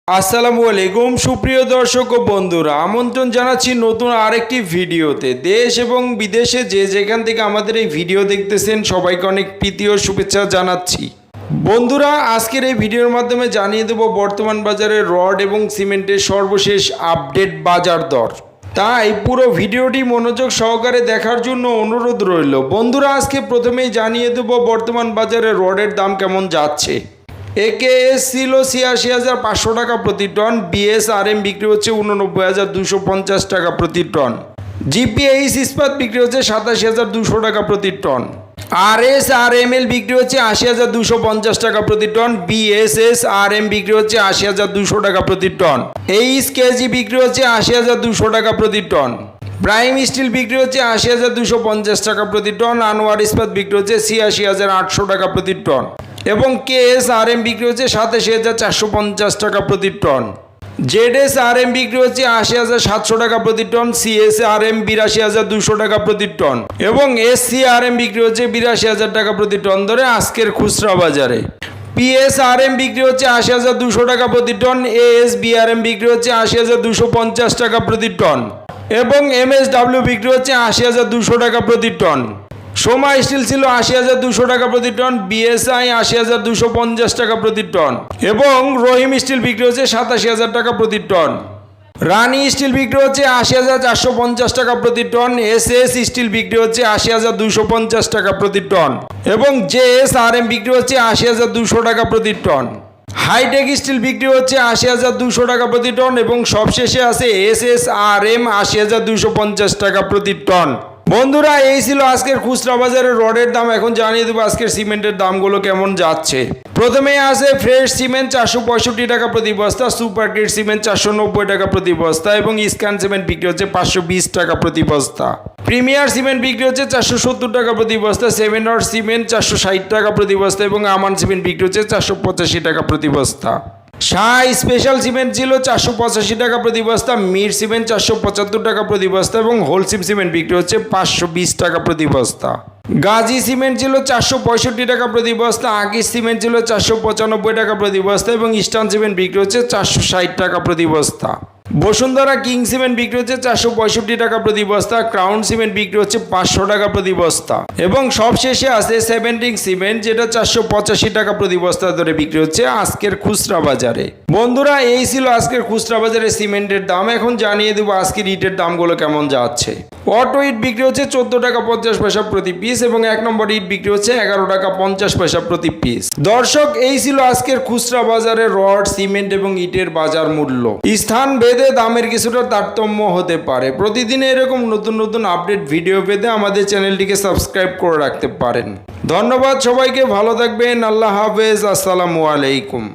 আসসালামু আলাইকুম সুপ্রিয় দর্শক ও বন্ধুরা, আমন্ত্রণ জানাচ্ছি নতুন আরেকটি ভিডিওতে। দেশ এবং বিদেশে যে যেখান থেকে আমাদের এই ভিডিও দেখতেছেন সবাইকে অনেক প্রীতি ও শুভেচ্ছা জানাচ্ছি। বন্ধুরা, আজকের এই ভিডিওর মাধ্যমে জানিয়ে দেব বর্তমান বাজারে রড এবং সিমেন্টের সর্বশেষ আপডেট বাজার দর। তাই পুরো ভিডিওটি মনোযোগ সহকারে দেখার জন্য অনুরোধ রইল। বন্ধুরা, আজকে প্রথমেই জানিয়ে দেব বর্তমান বাজারে রডের দাম কেমন যাচ্ছে। একেএস ছিল ৮৬,৫০০ টাকা প্রতি টন, বিএসআরএম বিক্রি হচ্ছে ৮৯,২৫০ টাকা প্রতি টন, জিপিএইচ ইস্পাত বিক্রি হচ্ছে ৮৭,২০০ টাকা প্রতি টন, আরএসআরএমএল বিক্রি হচ্ছে ৮০,২৫০ টাকা প্রতি টন, বিএসএসআরএম বিক্রি হচ্ছে ৮০,২০০ টাকা প্রতি টন, এইচকেজি বিক্রি হচ্ছে ৮০,২০০ টাকা প্রতি টন, প্রাইম স্টিল বিক্রি হচ্ছে ৮০,২৫০ টাকা প্রতি টন, আনোয়ার ইস্পাত বিক্রি হচ্ছে ৮৬,৮০০ টাকা প্রতি টন এবং কেএসআরএম বিক্রি হচ্ছে ৮৭,৪৫০ টাকা প্রতি টন, জেডএসআরএম বিক্রি হচ্ছে ৮০,৭০০ টাকা প্রতি টন, সিএসআরএম ৮২,২০০ টাকা প্রতি টন এবং এসসিআরএম বিক্রি হচ্ছে ৮২,০০০ টাকা প্রতি টন ধরে আজকের খুচরা বাজারে। পিএসআরএম বিক্রি হচ্ছে ৮০,২০০ টাকা প্রতি টন, এএসবিআরএম বিক্রি হচ্ছে ৮০,২৫০ টাকা প্রতি টন এবং এমএসডাব্লিউ বিক্রি হচ্ছে ৮০,২০০ টাকা প্রতি টন। সোমা স্টিল ছিল ৮০,২০০ টাকা প্রতি টন, বিএসআই ৮০,২৫০ টাকা প্রতি টন এবং রহিম স্টিল বিক্রি হচ্ছে ৮৭,০০০ টাকা প্রতি টন। রানী স্টিল বিক্রি হচ্ছে ৮০,৪৫০ টাকা প্রতি টন, এসএস স্টিল বিক্রি হচ্ছে ৮০,২৫০ টাকা প্রতি টন এবং জেএসআরএম বিক্রি হচ্ছে ৮০,২০০ টাকা প্রতি টন। হাইটেক স্টিল বিক্রি হচ্ছে ৮০,২০০ টাকা প্রতি টন এবং সবশেষে আছে এসএসআরএম ৮০,২৫০ টাকা প্রতি টন। বন্ধুরা, এই ছিল আজকের খুচরা বাজারে রডের দাম। এখন জানিয়ে দেবো আজকের সিমেন্টের দামগুলো কেমন যাচ্ছে। প্রথমে আছে ফ্রেশ সিমেন্ট ৪৬৫ টাকা প্রতি বস্তা, সুপার গ্রেড সিমেন্ট ৪৯০ টাকা প্রতি বস্তা এবং স্ক্যান সিমেন্ট বিক্রি হচ্ছে ৫২০ টাকা প্রতি বস্তা। প্রিমিয়ার সিমেন্ট বিক্রি হচ্ছে ৪৭০ টাকা প্রতি বস্তা, 7 নট সিমেন্ট ৪৬০ টাকা প্রতি বস্তা এবং আমান সিমেন্ট বিক্রি হচ্ছে ৪৮৫ টাকা প্রতি বস্তা। শাহ স্পেশাল সিমেন্ট ছিল ৪৮৫ টাকা প্রতি বস্তা, মির সিমেন্ট ৪৭৫ টাকা প্রতি বস্তা এবং হোলসিম সিমেন্ট বিক্রি হচ্ছে ৫২০ টাকা প্রতি বস্তা। গাজী সিমেন্ট ছিল ৪৬৫ টাকা প্রতি বস্তা, আকিস সিমেন্ট ছিল ৪৯৫ টাকা প্রতি বস্তা এবং ইস্টার্ন সিমেন্ট বিক্রি হচ্ছে ৪৬০ টাকা প্রতি বস্তা। বসুন্ধরা কিং সিমেন্ট বিক্রি হচ্ছে ৪৬৫ টাকা প্রতি বস্তা, ক্রাউন সিমেন্ট বিক্রি হচ্ছে ৫০০ টাকা প্রতি বস্তা এবং সবশেষে আছে সেভেন্টিং সিমেন্ট যেটা ৪৮৫ টাকা প্রতি বস্তা ধরে বিক্রি হচ্ছে আজকের খুচরা বাজারে। বন্ধুরা, এই ছিল আজকের খুচরা বাজারে সিমেন্টের দাম। এখন জানিয়ে দেবো আজকের ইটের দামগুলো কেমন যাচ্ছে। অটো ইট বিক্রি হচ্ছে ১৪ টাকা ৫০ পয়সা প্রতি পিস এবং ১ নম্বর ইট বিক্রি হচ্ছে ১১ টাকা ৫০ পয়সা প্রতি পিস। দর্শক, এই ছিল আজকের খুচরা বাজারে রড, সিমেন্ট এবং ইটের বাজার মূল্য। স্থান ভেদে দামের কিছুটা তারতম্য হতে পারে। প্রতিদিন এরকম নতুন নতুন আপডেট ভিডিও পেতে আমাদের চ্যানেলটিকে সাবস্ক্রাইব করে রাখতে পারেন। ধন্যবাদ সবাইকে, ভালো থাকবেন। আল্লাহ হাফেজ, আসসালামু আলাইকুম।